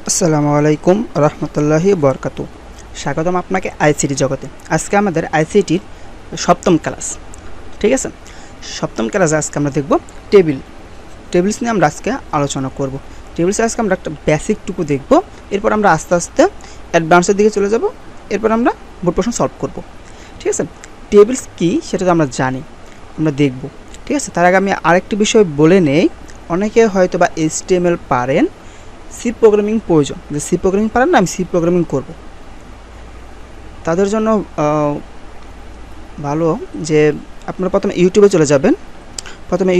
আসসালামু আলাইকুম রহমতুল্লাহি বরকাতু। স্বাগতম আপনাকে আইসিটি জগতে। আজকে আমাদের আইসিটির সপ্তম ক্লাস, ঠিক আছে। সপ্তম ক্লাসে আজকে আমরা দেখব টেবিলস নিয়ে আমরা আজকে আলোচনা করব। টেবিলসে আজকে আমরা একটা বেসিকটুকু দেখব, এরপর আমরা আস্তে আস্তে অ্যাডভান্সের দিকে চলে যাব, এরপর আমরা বোর্ড প্রশ্ন সলভ করব, ঠিক আছে। টেবিলস কী সেটা তো আমরা জানি, আমরা দেখব, ঠিক আছে। তার আগে আমি আরেকটি বিষয় বলে নেই, অনেকে হয়তো বা HTML পারেন, সি প্রোগ্রামিং প্রয়োজন, যে সি প্রোগ্রামিং পারেন না, আমি সি প্রোগ্রামিং করব, তাদের জন্য ভালো যে আপনারা প্রথমে ইউটিউবে চলে যাবেন। প্রথমে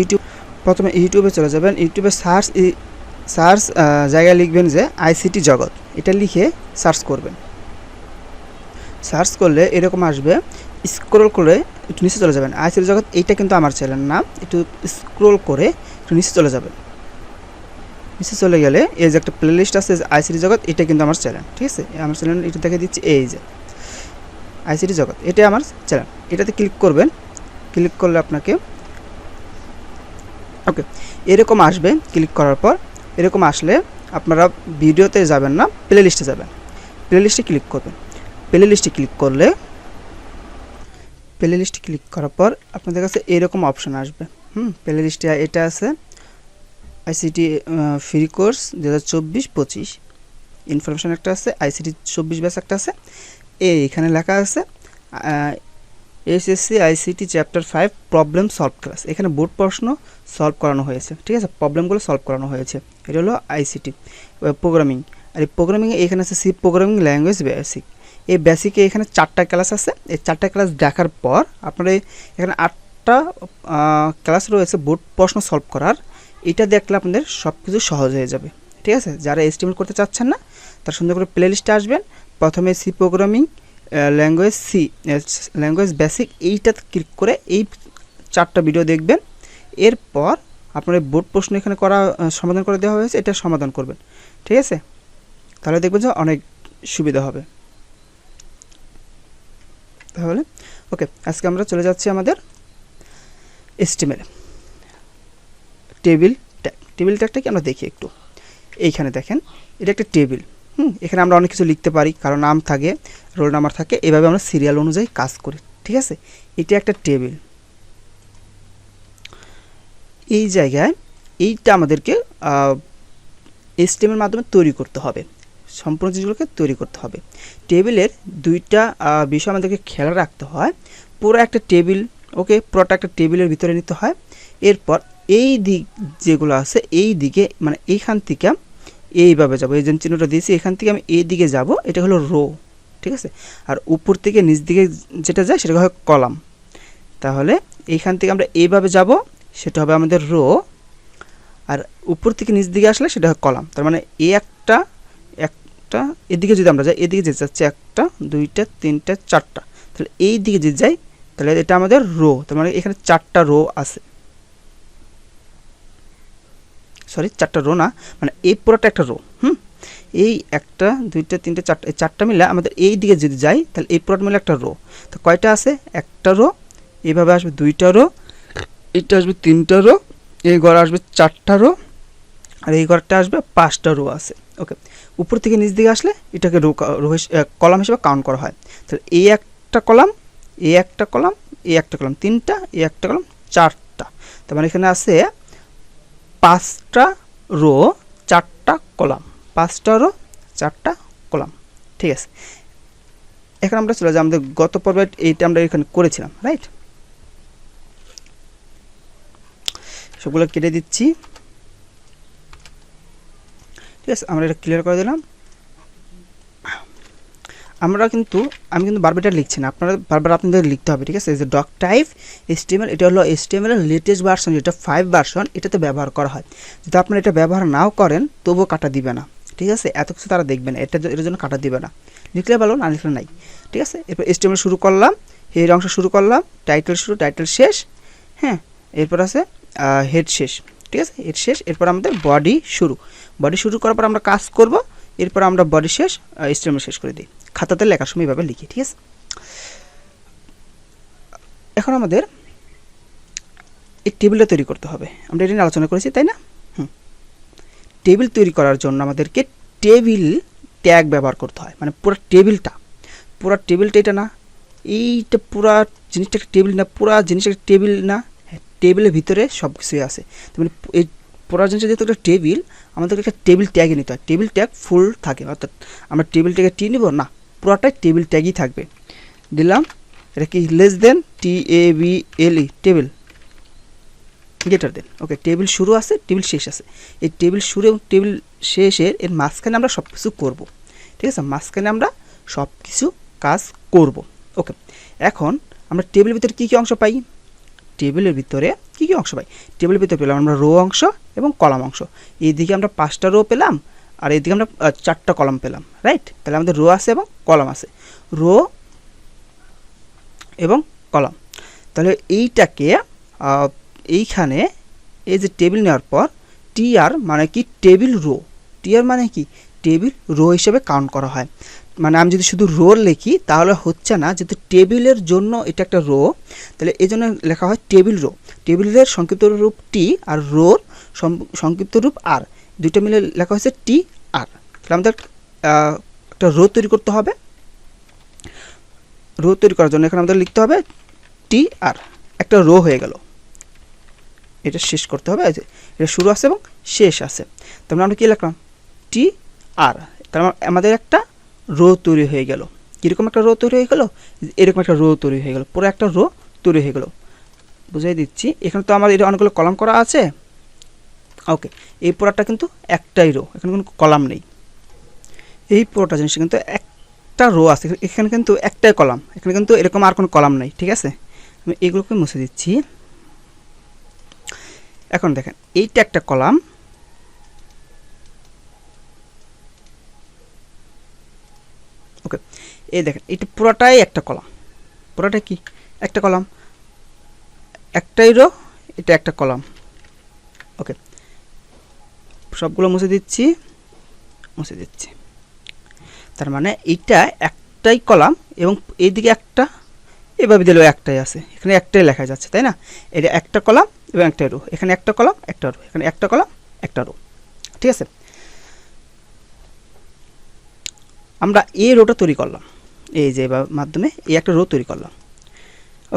ইউটিউবে চলে যাবেন। ইউটিউবে সার্চ জায়গায় লিখবেন যে আইসিটি জগৎ, এটা লিখে সার্চ করবেন। সার্চ করলে এরকম আসবে, স্ক্রল করে একটু নিচে চলে যাবেন। আইসিটি জগৎ এইটা কিন্তু আমার চ্যানেল না, একটু স্ক্রল করে একটু নিচে চলে যাবেন। নিচে চলে গেলে এই যে একটা প্লেলিস্ট আছে আইসিটি জগৎ, এটা কিন্তু আমার চ্যানেল, ঠিক আছে। আমার চ্যানেল এটা দেখে দিচ্ছি, এই যে আইসিটি জগৎ, এটাই আমার চ্যানেল। এটাতে ক্লিক করবেন। ক্লিক করলে আপনাকে ওকে এরকম আসবে। ক্লিক করার পর এরকম আসলে আপনারা ভিডিওতে যাবেন না, প্লেলিস্টে যাবেন। প্লেলিস্টে ক্লিক করবেন। প্লেলিস্টে ক্লিক করার পর আপনাদের কাছে এরকম অপশন আসবে। প্লেলিস্টে এটা আছে আইসিটি ফ্রি কোর্স 2024-25 ইনফরমেশন একটা আছে, আইসিটি 24 ব্যাচ একটা আছে। এখানে লেখা আছে SSC ICT chapter 5 problem solve class. এখানে বোর্ড প্রশ্ন সলভ করানো হয়েছে, ঠিক আছে, প্রবলেমগুলো সলভ করানো হয়েছে। এটা হলো আইসিটি প্রোগ্রামিং। আর এই প্রোগ্রামিংয়ে এখানে আছে সি প্রোগ্রামিং ল্যাঙ্গুয়েজ বেসিক। এই বেসিকে এখানে 4টা ক্লাস আছে। এই 4টা ক্লাস দেখার পর আপনারা এখানে 8টা ক্লাস রয়েছে বোর্ড প্রশ্ন সলভ করার। এটা দেখলে আপনাদের সব কিছু সহজ হয়ে যাবে, ঠিক আছে। যারা এস্টিমেট করতে চাচ্ছেন না, তার সুন্দর করে প্লে লিস্টে আসবেন। প্রথমে সি প্রোগ্রামিং ল্যাঙ্গুয়েজ বেসিক, এইটাতে ক্লিক করে এই 4টা ভিডিও দেখবেন। এরপর আপনার বোর্ড প্রশ্ন এখানে সমাধান করে দেওয়া হয়েছে, এটা সমাধান করবেন, ঠিক আছে। তাহলে দেখবেন যে অনেক সুবিধা হবে। তাহলে ওকে, আজকে আমরা চলে যাচ্ছি আমাদের এস্টিমেট টেবিল ট্যাগটা কি আমরা দেখি একটু। এইখানে দেখেন, এটা একটা টেবিল। এখানে আমরা অনেক কিছু লিখতে পারি, কারো নাম থাকে, রোল নাম্বার থাকে, এভাবে আমরা সিরিয়াল অনুযায়ী কাজ করি, ঠিক আছে। এটা একটা টেবিল। এই জায়গায় এইটা আমাদেরকে HTML মাধ্যমে তৈরি করতে হবে, সম্পূর্ণ জিনিসগুলোকে তৈরি করতে হবে। টেবিলের দুইটা বিষয় আমাদেরকে খেয়াল রাখতে হয়। পুরো একটা টেবিল, ওকে, পুরোটা একটা টেবিলের ভিতরে নিতে হয়। এরপর এই দিক যেগুলো আছে, এই দিকে মানে এইখান থেকে এইভাবে যাব, এই যে চিহ্নটা দিয়েছি, এখান থেকে আমি এই দিকে যাব, এটা হলো রো, ঠিক আছে। আর উপর থেকে নিচ দিকে যেটা যায় সেটা হয় কলাম। তাহলে এইখান থেকে আমরা এইভাবে যাব, সেটা হবে আমাদের রো, আর উপর থেকে নিচ দিকে আসলে সেটা হয় কলাম। তার মানে এই একটা এদিকে যদি আমরা যাই, এদিকে যেতে যাচ্ছে 1টা 2টা 3টা 4টা, তাহলে এই দিকে যদি যাই তাহলে এটা আমাদের রো। তার মানে এখানে 4টা রো আছে, সরি 4টা রো না, মানে এই পুরোটা একটা রো। এই 1টা 2টা 3টা 4টা, এই 4টা মিলে আমাদের এই দিকে যদি যাই তাহলে এই পুরোটা মিলে একটা রো। তো কয়টা আছে? একটা রো, এইভাবে আসবে 2টা রো, এইটা আসবে 3টা রো, এই ঘরে আসবে 4টা রো, আর এই ঘরটা আসবে 5টা রো আছে, ওকে। উপর থেকে নিচ দিকে আসলে এটাকে কলাম হিসেবে কাউন্ট করা হয়। তাহলে এই একটা কলাম, এই একটা কলাম, এই একটা কলাম 3টা, এই একটা কলাম 4টা। তার মানে এখানে আছে 5টা রো 4টা কলাম, 5টা রো 4টা কলাম, ঠিক আছে। এখন আমরা চলে যাই আমাদের গত পর্বে, এইটা আমরা এখানে করেছিলাম, রাইট। সবগুলো কেটে দিচ্ছি, ঠিক আছে। আমরা এটা ক্লিয়ার করে দিলাম। আমি কিন্তু বারবার এটা লিখছি না, আপনারা বারবার আপনাদের লিখতে হবে, ঠিক আছে। এই যে ডক টাইপ HTML, এটা হলো HTML এর লেটেস্ট ভার্সন, যেটা 5 ভার্সন, এটাতে ব্যবহার করা হয়। যদি আপনারা এটা ব্যবহার নাও করেন তবুও কাটা দিবে না, ঠিক আছে। এত কিছু তারা দেখবে না, এটার জন্য কাটা দিবে না। লিখলে ভালো, না লিখলে নাই, ঠিক আছে। এরপর HTML শুরু করলাম, এর অংশ শুরু করলাম, টাইটেল শুরু, টাইটেল শেষ, হ্যাঁ। এরপর আছে হেড শেষ, ঠিক আছে, হেড শেষ। এরপর আমাদের বডি শুরু করার পর আমরা কাজ করব। এরপর আমরা বডি শেষ, HTML শেষ করে দিই। খাতাতে লেখার সময় এইভাবে লিখি, ঠিক আছে। এখন আমাদের এই টেবিলটা তৈরি করতে হবে, আমরা এটা নিয়ে আলোচনা করেছি, তাই না। টেবিল তৈরি করার জন্য আমাদেরকে টেবিল ট্যাগ ব্যবহার করতে হয়, মানে পুরো টেবিলটা এটা না, এইটা পুরা জিনিসটা একটা টেবিল না, পুরা জিনিসটা একটা টেবিল না, হ্যাঁ টেবিলের ভিতরে সব কিছুই আছে। তার মানে এই পুরা জিনিসটা যেহেতু একটা টেবিল, আমাদেরকে একটা টেবিল ট্যাগে নিতে হয়, টেবিল ট্যাগ ফুল থাকে, অর্থাৎ আমরা টেবিল ট্যাগে টি নিব না, পুরাটাই টেবিল ট্যাগই থাকবে। দিলাম এটা কি less than TABLE table, greater than, okay table শুরু আছে টেবিল শেষ আছে, এই টেবিল শুরু এবং টেবিল শেষের এর মাঝখানে আমরা সব কিছু করবো, ঠিক আছে, মাঝখানে আমরা সব কিছু কাজ করব। ওকে, এখন আমরা টেবিলের ভিতরে কী কী অংশ পাই, টেবিলের ভিতরে কী কী অংশ পাই, টেবিলের ভিতরে পেলাম আমরা রো অংশ এবং কলাম অংশ, এইদিকে আমরা 5টা রো পেলাম আর এইদিকে আমরা 4টা কলাম পেলাম, রাইট। তাহলে আমাদের রো আছে এবং কলাম আছে, রো এবং কলাম। তাহলে এইটাকে এইখানে এই যে টেবিল নেওয়ার পর TR মানে কি টেবিল রো, TR মানে কি টেবিল রো হিসেবে কাউন্ট করা হয়। মানে আমি যদি শুধু রো লিখি তাহলে হচ্ছে না, যেহেতু টেবিলের জন্য এটা একটা রো, তাহলে এই জন্য লেখা হয় টেবিল রো। টেবিলের সংক্ষিপ্ত রূপ টি আর রোর সংক্ষিপ্ত রূপ আর, দুইটা মিলে লেখা হয়েছে TR। তাহলে আমাদের একটা রো তৈরি করতে হবে, রো তৈরি করার জন্য এখানে আমাদের লিখতে হবে TR, একটা রো হয়ে গেল। এটা শেষ করতে হবে, এটা শুরু আছে এবং শেষ আছে, তারপরে আমরা কী লিখলাম TR, তার আমাদের একটা রো তৈরি হয়ে গেল। কীরকম একটা রো তৈরি হয়ে গেল, এরকম একটা রো তৈরি হয়ে গেল, পুরো একটা রো তৈরি হয়ে গেল। বুঝাই দিচ্ছি, এখানে তো আমার এটা অনেকগুলো কলাম করা আছে, ওকে এই পুরোটা কিন্তু একটাই রো, এখানে কোনো কলাম নেই, এই পুরোটা জিনিস কিন্তু একটা রো আছে, এখানে কিন্তু একটাই কলাম, এখানে কিন্তু এরকম আর কোনো কলাম নেই, ঠিক আছে। আমি এগুলোকে মুছে দিচ্ছি। এখন দেখেন এইটা একটা কলাম, ওকে এই দেখেন এটা পুরোটাই একটা কলাম, পুরোটাই কি একটা কলাম, একটাই রো, এটা একটা কলাম, ওকে সবগুলো মুছে দিচ্ছি, তার মানে এইটা একটাই কলাম এবং এইদিকে একটা, এভাবে দিলেও একটাই আছে, এখানে একটাই লেখা যাচ্ছে, তাই না, এটা একটা কলাম এবং একটা রো, এখানে একটা কলাম একটা রো, এখানে একটা কলাম একটা রো, ঠিক আছে। আমরা এই রোটা তৈরি করলাম, এই যে মাধ্যমে এই একটা রো তৈরি করলাম,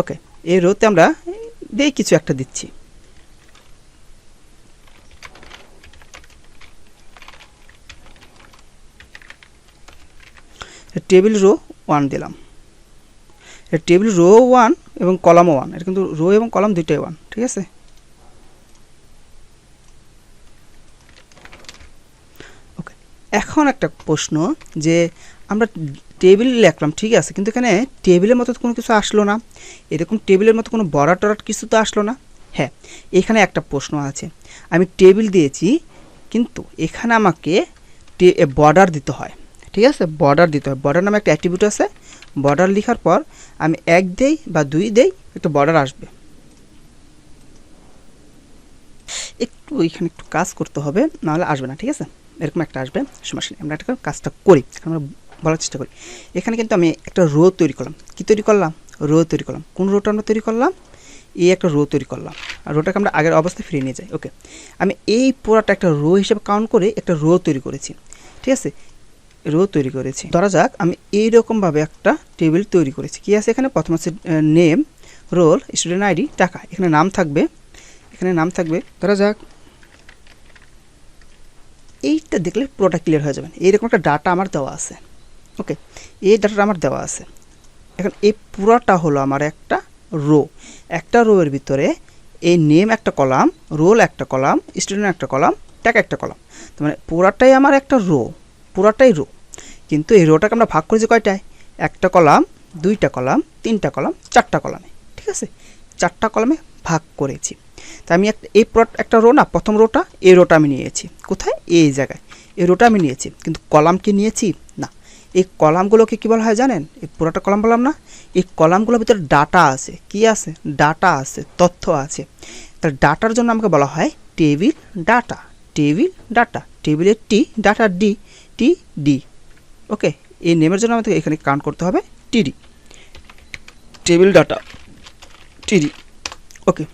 ওকে এই রোতে আমরা কিছু একটা দিচ্ছি, টেবিল রো 1 দিলাম, টেবিল রো 1 এবং কলামও 1, এটা কিন্তু রো এবং কলাম দুইটাই 1, ঠিক আছে। ওকে এখন একটা প্রশ্ন, যে আমরা টেবিল লিখলাম ঠিক আছে, কিন্তু এখানে টেবিলের মতো কোনো কিছু আসলো না, এরকম টেবিলের মতো কোনো বর্ডার টরাট কিছু তো আসলো না। হ্যাঁ এখানে একটা প্রশ্ন আছে, আমি টেবিল দিয়েছি কিন্তু এখানে আমাকে বর্ডার দিতে হয়, ঠিক আছে, বর্ডার দিতে হয়, বর্ডার নামে একটা অ্যাট্রিবিউট আছে, বর্ডার লেখার পর আমি 1 দেই বা 2 দেই, একটা বর্ডার আসবে। একটু এখানে একটু কাজ করতে হবে, নাহলে আসবে না, ঠিক আছে, এরকম একটা আসবে, সমস্যা নেই, আমরা একটা কাজটা করি, আমরা বলার চেষ্টা করি। এখানে কিন্তু আমি একটা রো তৈরি করলাম, কি তৈরি করলাম, রো তৈরি করলাম, কোন রোটা আমরা তৈরি করলাম, এই একটা রো তৈরি করলাম, আর রোটাকে আমরা আগের অবস্থায় ফিরিয়ে নিয়ে যাই। ওকে আমি এই পুরোটা একটা রো হিসেবে কাউন্ট করে একটা রো তৈরি করেছি, ঠিক আছে, রো তৈরি করেছি। ধরা যাক আমি এইরকমভাবে একটা টেবিল তৈরি করেছি, কি আছে এখানে, প্রথম আছে নেম, রোল, স্টুডেন্ট আইডি, টাকা, এখানে নাম থাকবে, ধরা যাক এইটা দেখলে পুরোটা ক্লিয়ার হয়ে যাবে, এইরকম একটা ডাটা আমার দেওয়া আছে, ওকে এই ডাটাটা আমার দেওয়া আছে। এখন এই পুরোটা হলো আমার একটা রো, একটা রো এর ভিতরে এই নেম একটা কলাম, রোল একটা কলাম, স্টুডেন্ট একটা কলাম, টাকা একটা কলাম, তার মানে পুরাটাই আমার একটা রো, পুরাটাই রো। কিন্তু এই রোটাকে আমরা ভাগ করেছি কয়টায়, একটা কলাম, 2টা কলাম, 3টা কলাম, 4টা কলামে, ঠিক আছে, 4টা কলামে ভাগ করেছি। তাই আমি এই একটা রো না, প্রথম রোটা, এই রোটা আমি নিয়েছি কোথায়, এই জায়গায় এই রোটা আমি নিয়েছি, কিন্তু কলাম কি নিয়েছি না, এই কলামগুলোকে কী বলা হয় জানেন, এই পুরোটা কলাম বললাম না, এই কলামগুলোর ভিতরে ডাটা আছে, কি আছে, ডাটা আছে, তথ্য আছে, তার ডাটার জন্য আমাকে বলা হয় টেবিল ডাটা, টেবিলের টি, ডাটা ডি, ওকে এই নেমের জন্য আমাদের এখানে কাউন্ট করতে হবে TD, টেবিল ডাটা TD, ওকে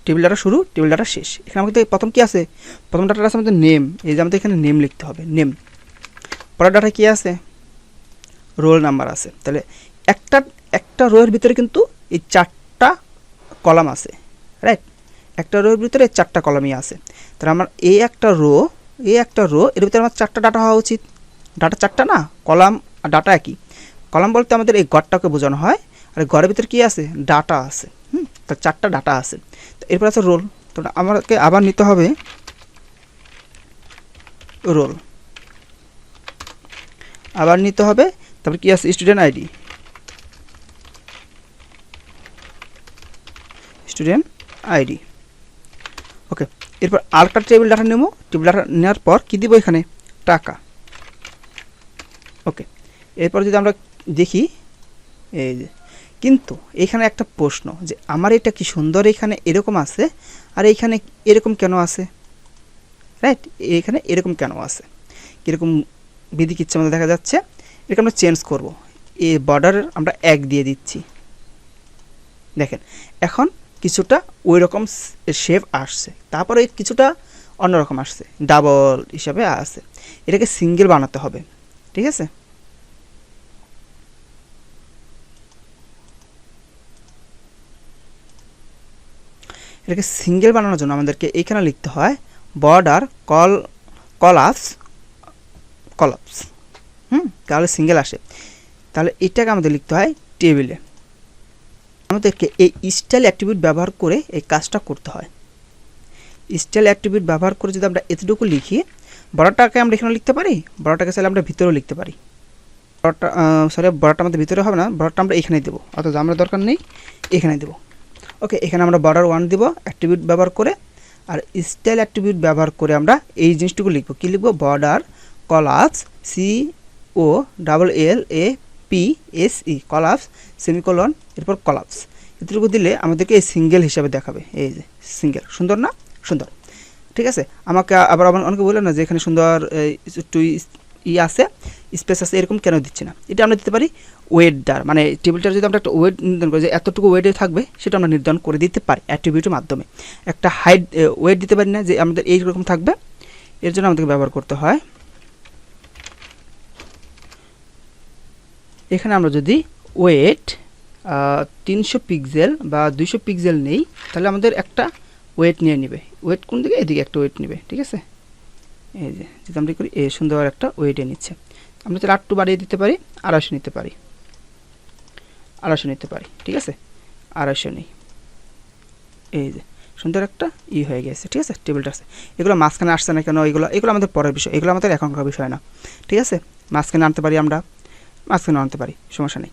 টেবিল ডাটা শুরু, টেবিল ডাটা শেষ। এখানে আমাদের প্রথম কি আছে, প্রথম ডাটা আছে আমাদের নেম, এই যে আমাদের এখানে নেম লিখতে হবে, নেম। পরের ডাটা কি আছে, রোল নাম্বার আছে। তাহলে একটা রোয়ের ভিতরে কিন্তু এই 4টা কলাম আছে, রাইট? একটা রোয়ের ভিতরে 4টা কলামই আছে। তাহলে আমার এই একটা রো এর ভিতরে আমার 4টা ডাটা হওয়া উচিত। ডাটা 4টা না, কলাম আর ডাটা একই। কলাম বলতে আমাদের এই ঘরটাকে বোঝানো হয়, আর ঘরের ভিতরে কি আছে, ডাটা আছে। তো 4টা ডাটা আছে। তো এরপর আছে রোল। তো আমাকে আবার নিতে হবে রোল, আবার নিতে হবে। তারপর কি আছে, স্টুডেন্ট আইডি, স্টুডেন্ট আইডি। ওকে, এরপর আরেকটা টেবিল ডাটা নেব। টেবিল ডাটা নেওয়ার পর কী দিব, এখানে টাকা। ওকে, এরপর যদি আমরা দেখি, এই যে কিন্তু এখানে একটা প্রশ্ন যে আমার এটা কি সুন্দর এখানে এরকম আছে, আর এইখানে এরকম কেন আছে, রাইট? এখানে এরকম কেন আছে, কীরকম বিধি কিচ্ছে আমাদের দেখা যাচ্ছে। এটাকে আমরা চেঞ্জ করব। এই বর্ডার আমরা 1 দিয়ে দিচ্ছি। দেখেন এখন কিছুটা ওই রকম শেপ আসছে, তারপরে কিছুটা অন্যরকম আসছে, ডাবল হিসাবে আসছে। এটাকে সিঙ্গেল বানাতে হবে, ঠিক আছে? এটাকে সিঙ্গেল বানানোর জন্য আমাদেরকে এইখানে লিখতে হয় বর্ডার কলাপস, তাহলে সিঙ্গেল আসে। তাহলে এটাকে আমাদের লিখতে হয় টেবিলে। আমাদেরকে এই স্টাইল অ্যাট্রিবিউট ব্যবহার করে এই কাজটা করতে হয়। স্টাইল অ্যাট্রিবিউট ব্যবহার করে যদি আমরা এতটুকু লিখি, বড়টাকে আমরা এখানে লিখতে পারি, বড়টাকে চাইলে আমরা ভিতরেও লিখতে পারি। বড়টা আমাদের ভিতরে হবে না, বড়টা আমরা এখানেই দেবো, অথচ আমরা দরকার নেই, এখানে দেবো। ওকে, এখানে আমরা বর্ডার 1 দিব অ্যাট্রিবিউট ব্যবহার করে, আর স্টাইল অ্যাট্রিবিউট ব্যবহার করে আমরা এই জিনিসটুকু লিখবো। কী লিখবো, border collapse, COLLAPSE, collapse semicolon, এরপর কলাপস। এতটুকু দিলে আমাদেরকে এই সিঙ্গেল হিসাবে দেখাবে। এই যে সিঙ্গেল, সুন্দর না? সুন্দর, ঠিক আছে। আমাকে আবার অনেকে বললেন না যে এখানে সুন্দর একটু আছে, স্পেস আছে, এরকম কেন দিচ্ছে না? এটা আমরা দিতে পারি ওয়েটটার, মানে টেবিলটার যদি আমরা একটা ওয়েট নির্ধারণ করি যে এতটুকু ওয়েটে থাকবে, সেটা আমরা নির্ধারণ করে দিতে পারি অ্যাট্রিবিউটের মাধ্যমে। একটা হাইট ওয়েট দিতে পারি না যে আমাদের এইরকম থাকবে, এর জন্য আমাদেরকে ব্যবহার করতে হয়। এখানে আমরা যদি ওয়েট 300 পিক্সেল বা 200 পিক্সেল নেই, তাহলে আমাদের একটা ওয়েট নিয়ে নেবে। ওয়েট কোন দিকে, এদিকে একটা ওয়েট নেবে, ঠিক আছে? এই যে যদি আমরা করি, এই সুন্দর একটা ওয়েটে নিচ্ছে। আমরা তাহলে 8 বাড়িয়ে দিতে পারি, 250 নিতে পারি, 250 নিতে পারি, ঠিক আছে? 250 নেই, এই যে সুন্দর একটা হয়ে গেছে, ঠিক আছে? টেবিলটা আছে। এগুলো মাঝখানে আসছে না কেন, এগুলো আমাদের পরের বিষয়, এগুলো আমাদের এখনকার বিষয় না, ঠিক আছে? মাঝখানে আনতে পারি, আমরা মাঝখানে আনতে পারি, সমস্যা নেই।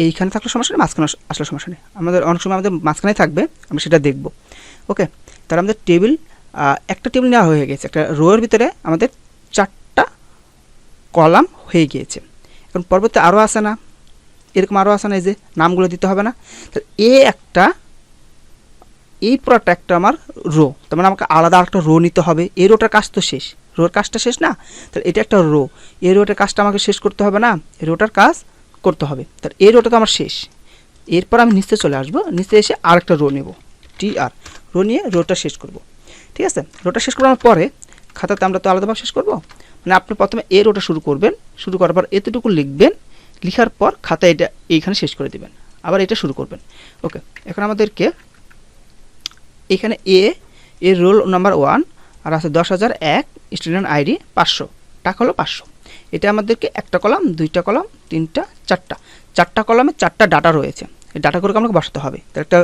এইখানে থাকলে সমস্যা নেই, মাঝখানে আসলে সমস্যা নেই। আমাদের অনেক সময় আমাদের মাঝখানে থাকবে, আমরা সেটা দেখব। ওকে, তাহলে আমাদের টেবিল, একটা টেবিল নেওয়া হয়ে গেছে। একটা রোয়ের ভিতরে আমাদের 4টা কলাম হয়ে গিয়েছে। এখন পরবর্তী আরও আসে না, এরকম আরও আসে না, এই যে নামগুলো দিতে হবে না? তাহলে এই পুরোটা একটা আমার রো, তার মানে আমাকে আলাদা একটা রো নিতে হবে। এই রোটার কাজ তো শেষ, রোর কাজটা শেষ না? তাহলে এটা একটা রো, এই রোটার কাজটা আমাকে শেষ করতে হবে না? এই রোটার কাজ করতে হবে। তাহলে এই রোটা তো আমার শেষ। এরপর আমি নিচে চলে আসবো, নিচে এসে আরেকটা রো নেব, রো নিয়ে রোটা শেষ করব, ঠিক আছে? রোটা শেষ করার পরে খাতাতে আমরা তো আলাদাভাবে শেষ করব, মানে আপনি প্রথমে এই রোটা শুরু করবেন, শুরু করার পর এতটুকু লিখবেন, লেখার পর খাতা এটা এইখানে শেষ করে দেবেন, আবার এটা শুরু করবেন। ওকে, এখন আমাদেরকে এখানে এর রোল নাম্বার 1 আর আছে 10,001, স্টুডেন্ট আইডি 500, টাকা হলো 500। এটা আমাদেরকে একটা কলাম, 2টা কলাম, 3টা, 4টা কলামে 4টা ডাটা রয়েছে। এই ডাটাগুলোকে আমাকে বসাতে হবে। তো একটা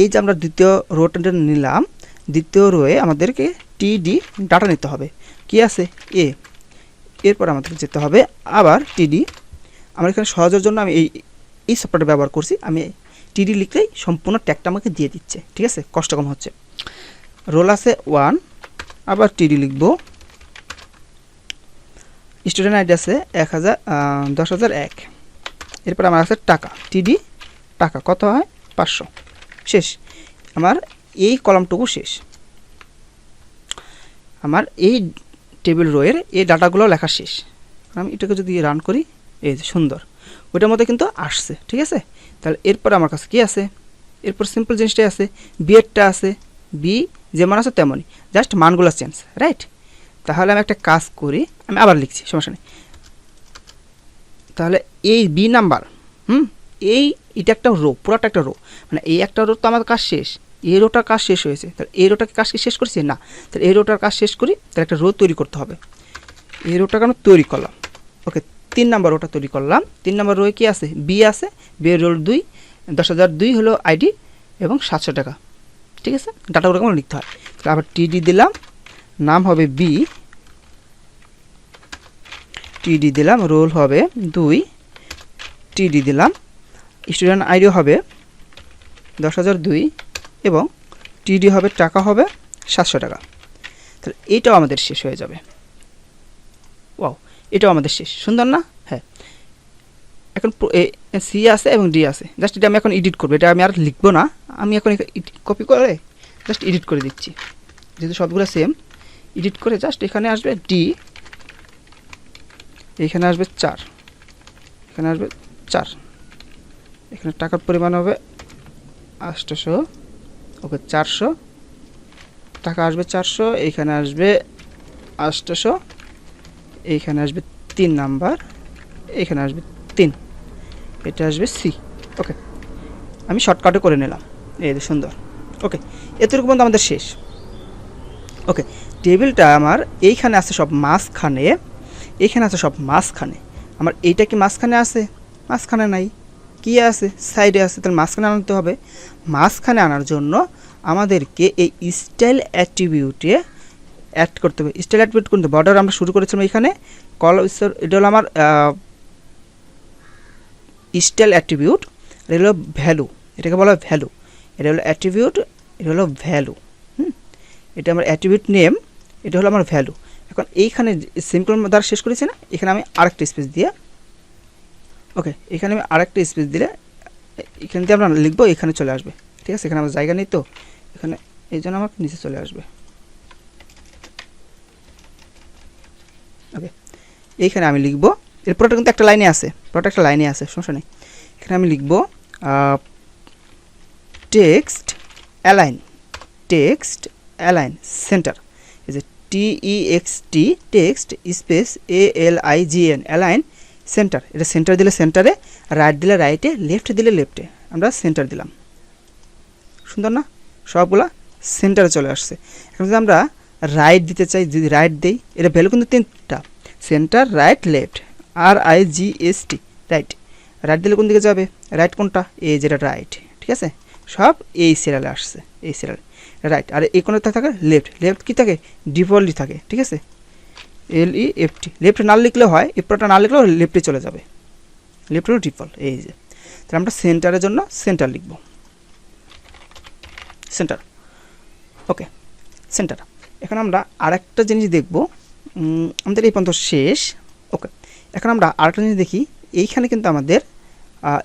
এই যে আমরা দ্বিতীয় রোটা নিলাম, দ্বিতীয় রোয়ে আমাদেরকে টিডি ডাটা নিতে হবে। কি আছে, এরপর আমাদের যেতে হবে আবার টিডি। আমার এখানে সহজের জন্য আমি এই সফটওয়্যারটা ব্যবহার করছি। আমি টিডি লিখলেই সম্পূর্ণ ট্যাগটা আমাকে দিয়ে দিচ্ছে, ঠিক আছে? কষ্ট কম হচ্ছে। রোল আছে 1, আবার টিডি লিখব। স্টুডেন্ট আইডি আছে 10,001। এরপর আমার আছে টাকা, টিডি টাকা কত হয়, 500। শেষ, আমার এই কলামটুকু শেষ। আমার এই টেবিল রোয়ের এই ডাটাগুলো লেখা শেষ। আমি এটাকে যদি রান করি, এই যে সুন্দর ওইটার মধ্যে কিন্তু আসছে, ঠিক আছে? তাহলে এরপর আমার কাছে কি আছে, এরপর সিম্পল জিনিসটাই আছে, বিয়েরটা আছে, বি যেমন আছে তেমনই, জাস্ট মানগুলো চেঞ্জ, রাইট। তাহলে আমি একটা কাজ করি, আমি আবার লিখছি, সমস্যা নেই। তাহলে এই বি নাম্বার, এটা একটা রো, পুরোটা একটা রো, মানে এই একটা রো তো আমাদের কাজ শেষ, এই রোটার কাজ শেষ হয়েছে। তাহলে এই রোটাকে কাজ কি শেষ করছি না, তাহলে এই রোটার কাজ শেষ করি, তাহলে একটা রো তৈরি করতে হবে। এই রোটাকে আমরা তৈরি করলাম। ওকে, 3 নাম্বার রোটা তৈরি করলাম। 3 নাম্বার রোয়ে কি আছে, বি আছে, বি এর রোল 2, 10,002 হলো আইডি এবং 700 টাকা, ঠিক আছে। ডাটাগুলো কেমন লিখতে হয়, তাহলে আবার টিডি দিলাম, নাম হবে বি, টিডি দিলাম, রোল হবে 2, টিডি দিলাম, স্টুডেন্ট আইডি হবে 10,002 এবং টিডি হবে, টাকা হবে 700 টাকা। তাহলে এইটাও আমাদের শেষ হয়ে যাবে। ওয়াও, এটাও আমাদের শেষ, সুন্দর না? হ্যাঁ, এখন সি আছে এবং ডি আছে, জাস্ট এটা আমি এখন এডিট করবো, এটা আমি আর লিখবো না, আমি এখন কপি করে জাস্ট এডিট করে দিচ্ছি, যেহেতু সবগুলো সেম। এডিট করে জাস্ট এখানে আসবে ডি, এখানে আসবে 4, এখানে আসবে 4, এখানে টাকার পরিমাণ হবে 800, ওকে 400 টাকা আসবে, 400, এইখানে আসবে 800, এইখানে আসবে 3 নাম্বার, এখানে আসবে 3, এটা আসবে সি। ওকে, আমি শর্টকাটে করে নিলাম, এই সুন্দর। ওকে, এতটুকু পর্যন্ত আমাদের শেষ। ওকে, টেবিলটা আমার এইখানে আছে সব মাঝখানে, এইখানে আছে সব মাঝখানে, আমার এইটা কি মাঝখানে আছে? মাঝখানে নাই, কি আছে? সাইডে আছে। তাহলে মাঝখানে আনতে হবে। মাঝখানে আনার জন্য আমাদেরকে এই স্টাইল অ্যাট্রিবিউটে অ্যাড করতে হবে। স্টাইল অ্যাট্রিবিউট করতে বর্ডার আমরা শুরু করেছিলাম এখানে, এটা হলো আমার স্টাইল অ্যাট্রিবিউট, এটা হলো ভ্যালু, এটাকে বলা হয় ভ্যালু, এটা হলো অ্যাট্রিবিউট, এটা হলো ভ্যালু। এটা আমার অ্যাট্রিবিউট নেম, এটা হলো আমার ভ্যালু। এখন এইখানে সিম্পল দ্বারা শেষ করেছি না, এখানে আমি আরেকটা স্পেস দিয়ে, ওকে, এখানে আমি আরেকটা স্পেস দিলে এখান দিয়ে আমরা লিখবো, এখানে চলে আসবে, ঠিক আছে। এখানে আমার জায়গা নেই তো এখানে, এই জন্য আমার নিচে চলে আসবে। ওকে, এইখানে আমি লিখবো, এর পুরোটা কিন্তু একটা লাইনে আছে, পুরোটা একটা লাইনে আছে, সমস্যা নেই। এখানে আমি লিখবো text align, text align centre, এই যে TEXT text space ALIGN align centre, এটা সেন্টার দিলে সেন্টারে, রাইট দিলে রাইটে, লেফট দিলে লেফটে, আমরা সেন্টার দিলাম, সুন্দর না? সবগুলা সেন্টারে চলে আসছে। এখন যদি আমরা রাইট দিতে চাই, যদি রাইট দেই, এটা ভ্যালু কিন্তু 3টা, centre, right, left, RIGST, right. Right দিলে কোন দিকে যাবে? রাইট কোনটা? এই যেটা রাইট, ঠিক আছে। সব এই সিরিয়ালে আসছে, এই সিরিয়াল রাইট। আর এই কোণে থাকে লেফট, লেফট কি থাকে? ডিফল্টই থাকে, ঠিক আছে, LEFT। লেফট না লিখলেও হয়, এরপরটা না লিখলেও লেফটে চলে যাবে, লেফট হলো ডিফল্ট, এই যে। তাহলে আমরা সেন্টারের জন্য সেন্টার লিখব, সেন্টার। ওকে, সেন্টার। এখন আমরা আরেকটা জিনিস দেখব, আমাদের এই পর্যন্ত শেষ। ওকে, এখন আমরা আরেকটা জিনিস দেখি, এইখানে কিন্তু আমাদের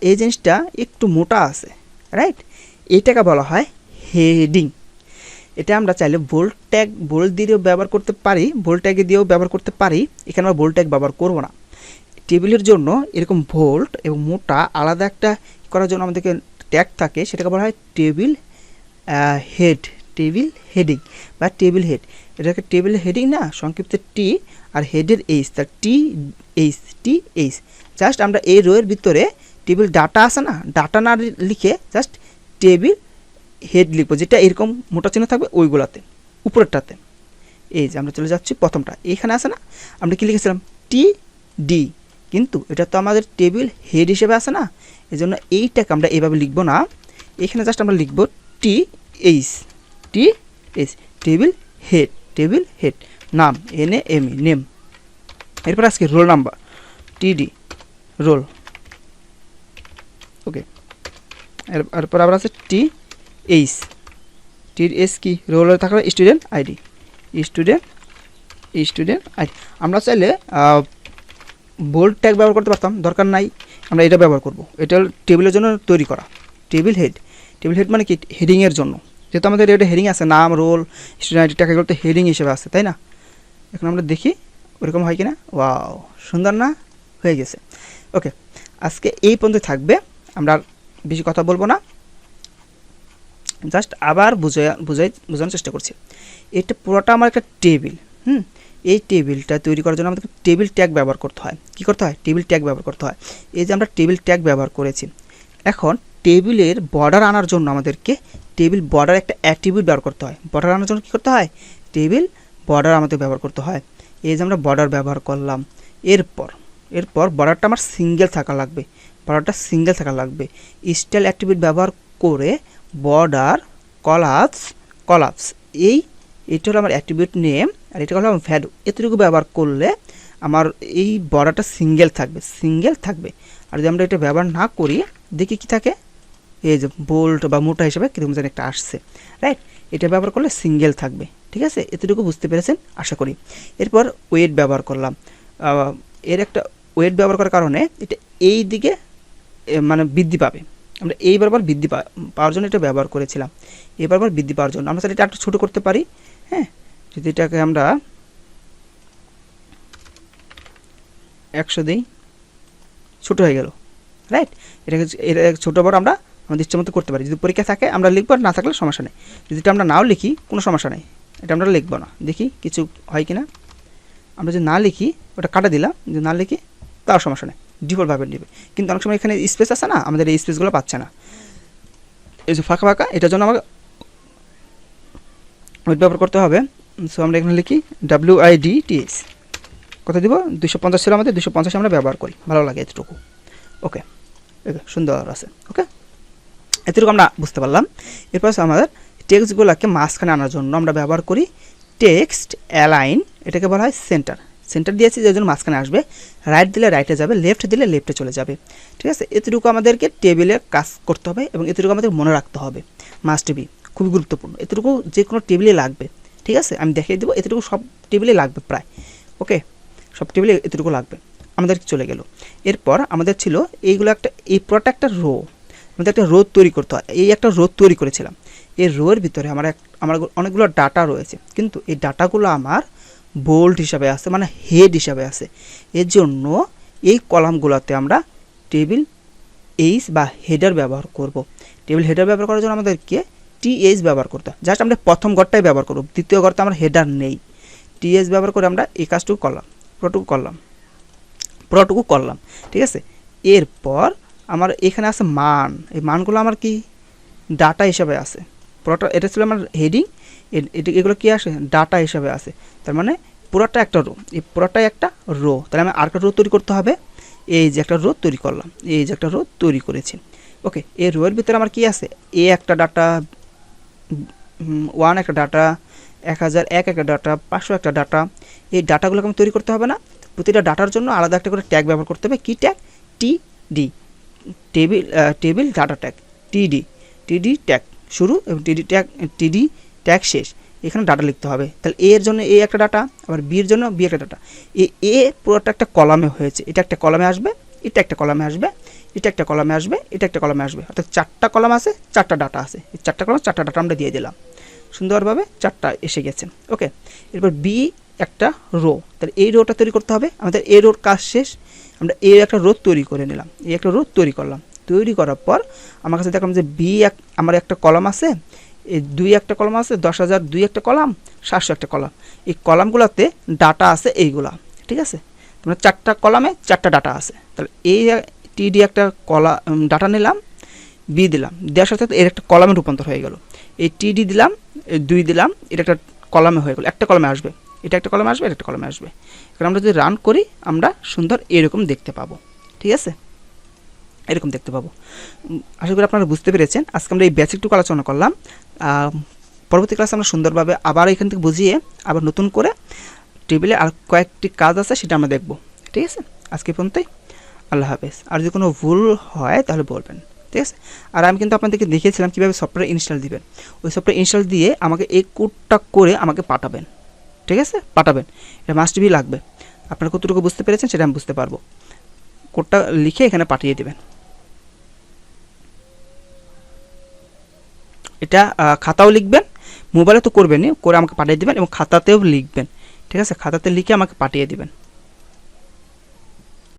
এই জিনিসটা একটু মোটা আছে, রাইট। এইটাকে বলা হয় হেডিং। এটা আমরা চাইলে বোল্ড ট্যাগ, বোল্ড দিয়েও ব্যবহার করতে পারি, বোল্ড ট্যাগে দিয়েও ব্যবহার করতে পারি। এখানে আমরা বোল্ড ট্যাগ ব্যবহার করব না। টেবিলের জন্য এরকম বোল্ড এবং মোটা আলাদা একটা করার জন্য আমাদেরকে ট্যাগ থাকে, সেটাকে বলা হয় টেবিল হেড, টেবিল হেডিং বা টেবিল হেড। এটাকে টেবিল হেডিং না, সংক্ষিপ্ত টি আর হেডের এইচ, তার TH। জাস্ট আমরা এই রোয়ের ভিতরে টেবিল ডাটা আছে না, ডাটা না লিখে জাস্ট টেবিল হেড লিখবো, যেটা এরকম মোটা চিহ্ন থাকবে ওইগুলাতে, উপরেরটাতে। এই যে আমরা চলে যাচ্ছি প্রথমটা, এইখানে আছে না, আমরা কি লিখেছিলাম? TD, কিন্তু এটা তো আমাদের টেবিল হেড হিসেবে আছে না, এই জন্য এইটাকে আমরা এইভাবে লিখবো না। এখানে জাস্ট আমরা লিখবো TH, table head, table head. নাম NAME, নেম। এরপর আজকে রোল নাম্বার TD, রোল। ওকে, এরপর আবার আছে TH, কি রোলের থাকবে স্টুডেন্ট আইডি, স্টুডেন্ট আইডি। আমরা চাইলে বোল্ড ট্যাগ ব্যবহার করতে পারতাম, দরকার নাই, আমরা এটা ব্যবহার করব। এটা টেবিলের জন্য তৈরি করা টেবিল হেড। টেবিল হেড মানে কি? হেডিংয়ের জন্য, যেহেতু আমাদের এটা হেডিং আছে, নাম, রোল, স্টুডেন্ট আইডি, ট্যাগ, এগুলো তো হেডিং হিসেবে আছে, তাই না? এখন আমরা দেখি ওরকম হয় কিনা। ওয়াও, সুন্দর না? হয়ে গেছে। ওকে, আজকে এই পর্যন্ত থাকবে, আমরা বেশি কথা বলবো না। জাস্ট আবার বোঝানোর চেষ্টা করছি। এটা পুরোটা আমার একটা টেবিল। এই টেবিলটা তৈরি করার জন্য আমাদেরকে টেবিল ট্যাগ ব্যবহার করতে হয়। কী করতে হয়? টেবিল ট্যাগ ব্যবহার করতে হয়। এই যে আমরা টেবিল ট্যাগ ব্যবহার করেছি, এখন টেবিলের বর্ডার আনার জন্য আমাদেরকে টেবিল বর্ডার একটা অ্যাট্রিবিউট ব্যবহার করতে হয়। বর্ডার আনার জন্য কী করতে হয়? টেবিল বর্ডার আমাদের ব্যবহার করতে হয়। এই যে আমরা বর্ডার ব্যবহার করলাম, এরপর বর্ডারটা আমার সিঙ্গেল থাকা লাগবে। বর্ডারটা সিঙ্গেল থাকা লাগবে। স্টাইল অ্যাট্রিবিউট ব্যবহার করে বর্ডার কলাপস এইটা হলো আমার অ্যাট্রিবিউট নেম, আর এটা হলো আমার ভ্যালু। এতটুকু ব্যবহার করলে আমার এই বর্ডারটা সিঙ্গেল থাকবে। আর যদি আমরা এটা ব্যবহার না করি, দেখি কি থাকে, এই যে বোল্ট বা মোটা হিসেবে কীরকম যেন একটা আসছে, রাইট? এটা ব্যবহার করলে সিঙ্গেল থাকবে। ঠিক আছে, এতটুকু বুঝতে পেরেছেন আশা করি। এরপর ওয়েট ব্যবহার করলাম। এর একটা ওয়েট ব্যবহার করার কারণে এটা এই দিকে মানে বৃদ্ধি পাবে। আমরা এই বরাবর বৃদ্ধি পাওয়ার জন্য এটা ব্যবহার করেছিলাম। এই বরাবর বৃদ্ধি পাওয়ার জন্য আমরা এটা একটু ছোটো করতে পারি। হ্যাঁ, যদি এটাকে আমরা 100 দিই, ছোটো হয়ে গেল, রাইট? এটাকে ছোটো বড় আমরা আমাদের ইচ্ছে মতো করতে পারি। যদি পরীক্ষা থাকে আমরা লিখবো, না থাকলে সমস্যা নেই। যদি এটা আমরা নাও লিখি কোনো সমস্যা নেই, এটা আমরা লিখবো না। দেখি কিছু হয় কি না। আমরা যদি না লিখি, ওটা কাটা দিলাম, যদি না লিখি তাও সমস্যা নেই, ডিফল্টভাবে নেবে। কিন্তু অনেক সময় এখানে স্পেস আছে না, আমাদের এই স্পেসগুলো পাচ্ছে না, এই যে ফাঁকা, এটার জন্য আমাকে ওয়েট ব্যবহার করতে হবে। সো আমরা এখানে লিখি WIDTS, কত দিব? 250 ছিল আমাদের, 250 আমরা ব্যবহার করি, ভালো লাগে এতটুকু। ওকে, সুন্দর আছে। ওকে, এতটুকু আমরা বুঝতে পারলাম। এরপর আমাদের টেক্সটগুলোকে মাঝখানে আনার জন্য আমরা ব্যবহার করি টেক্সট অ্যালাইন। এটাকে বলা হয় সেন্টার দিয়েছি যে জন্য মাঝখানে আসবে, রাইট দিলে রাইটে যাবে, লেফট দিলে লেফটে চলে যাবে। ঠিক আছে, এতটুকু আমাদেরকে টেবিলে কাজ করতে হবে এবং এতটুকু আমাদের মনে রাখতে হবে, মাস্ট বি, খুবই গুরুত্বপূর্ণ। এতটুকু যে কোনো টেবিলে লাগবে। ঠিক আছে, আমি দেখিয়ে দেবো, এতটুকু সব টেবিলে লাগবে প্রায়। ওকে, সব টেবিলে এতটুকু লাগবে। আমাদের চলে গেল। এরপর আমাদের ছিল এইগুলো এই পুরোটা একটা রো, আমাদের একটা রো তৈরি করতে হয়। এই একটা রো তৈরি করেছিলাম। এই রোয়ের ভিতরে আমার অনেকগুলো ডাটা রয়েছে, কিন্তু এই ডাটাগুলো আমার বোল্ড হিসাবে আছে, মানে হেড হিসাবে আছে। এর জন্য এই কলামগুলোতে আমরা টেবিল এইচ বা হেডার ব্যবহার করব। টেবিল হেডার ব্যবহার করার জন্য আমাদেরকে TH ব্যবহার করতে হয়। জাস্ট আমরা প্রথম ঘরটাই ব্যবহার করব, দ্বিতীয় ঘরটা আমার হেডার নেই। TH ব্যবহার করে আমরা এই কাজটুকু করলাম, পুরোটুকু করলাম। ঠিক আছে, এরপর আমার এখানে আছে মান। এই মানগুলো আমার কি ডাটা হিসাবে আছে। পুরোটা এটা ছিল আমার হেডিং, এগুলো কি আসে? ডাটা হিসাবে আছে। তার মানে পুরোটা একটা রো, এই পুরোটাই একটা রো। তাহলে আমি আরেকটা রো তৈরি করতে হবে। এই যে একটা রো তৈরি করলাম, এই যে একটা রো তৈরি করেছি। ওকে, এই রোয়ের ভিতরে আমার কি আছে? এ একটা ডাটা, 1 একটা ডাটা, 1001 একটা ডাটা, 500 একটা ডাটা। এই ডাটাগুলোকে আমি তৈরি করতে হবে না? প্রতিটা ডাটার জন্য আলাদা একটা করে ট্যাগ ব্যবহার করতে হবে। কি tag? TD, table data tag. TD tag শুরু এবং TD ট্যাগ শেষ। এখানে ডাটা লিখতে হবে। তাহলে এ এর জন্য এ একটা ডাটা, আবার বি এর জন্য বি একটা ডাটা। এ পুরোটা একটা কলামে হয়েছে, এটা একটা কলামে আসবে, এটা একটা কলামে আসবে, এটা একটা কলামে আসবে, এটা একটা কলামে আসবে। অর্থাৎ 4টা কলাম আছে, 4টা ডাটা আছে। এই 4টা কলাম 4টা ডাটা আমরা দিয়ে দিলাম, সুন্দরভাবে 4টা এসে গেছে। ওকে, এরপর বি একটা রো। তাহলে এই রোটা তৈরি করতে হবে আমাদের। এই রোর কাজ শেষ, আমরা এই একটা রো তৈরি করে নিলাম, এই একটা রো তৈরি করলাম। তৈরি করার পর আমার কাছে দেখলাম যে আমার একটা কলাম আছে, এই 2 একটা কলাম আছে, 10,002 একটা কলাম, 700 একটা কলাম। এই কলামগুলোতে ডাটা আছে এইগুলা। ঠিক আছে, তোমরা 4টা কলামে 4টা ডাটা আছে। তাহলে এই TD একটা ডাটা নিলাম, বি দিলাম, দেওয়ার সাথে সাথে এর একটা কলামে রূপান্তর হয়ে গেল। এই TD দিলাম, 2 দিলাম, এটা একটা কলামে হয়ে গেল, একটা কলামে আসবে, এটা একটা কলামে আসবে, এটা একটা কলামে আসবে। কারণ আমরা যদি রান করি আমরা সুন্দর এরকম দেখতে পাবো। ঠিক আছে, এরকম দেখতে পাবো। আশা করি আপনারা বুঝতে পেরেছেন। আজকে আমরা এই বেসিকটুকু আলোচনা করলাম। পরবর্তী ক্লাসে আমরা সুন্দরভাবে আবার এখান থেকে বুঝিয়ে আবার নতুন করে টেবিলে আর কয়েকটি কাজ আছে সেটা আমরা দেখব। ঠিক আছে, আজকে পর্যন্তই। আল্লাহ হাফেজ। আর যদি কোনো ভুল হয় তাহলে বলবেন। ঠিক আছে, আর আমি কিন্তু আপনাদেরকে দেখিয়েছিলাম কীভাবে সফটওয়্যার ইনস্টল দিবেন। ওই সফটওয়্যার ইনস্টল দিয়ে আমাকে এই কোডটা করে আমাকে পাঠাবেন। ঠিক আছে, পাঠাবেন, এটা মাস্ট বি লাগবে। আপনারা কতটুকু বুঝতে পেরেছেন সেটা আমি বুঝতে পারবো। কোডটা লিখে এখানে পাঠিয়ে দেবেন। এটা খাতাও লিখবেন, মোবাইলে তো করবেনই, করে আমাকে পাঠিয়ে দেবেন এবং খাতাতেও লিখবেন। ঠিক আছে, খাতাতে লিখে আমাকে পাঠিয়ে দেবেন।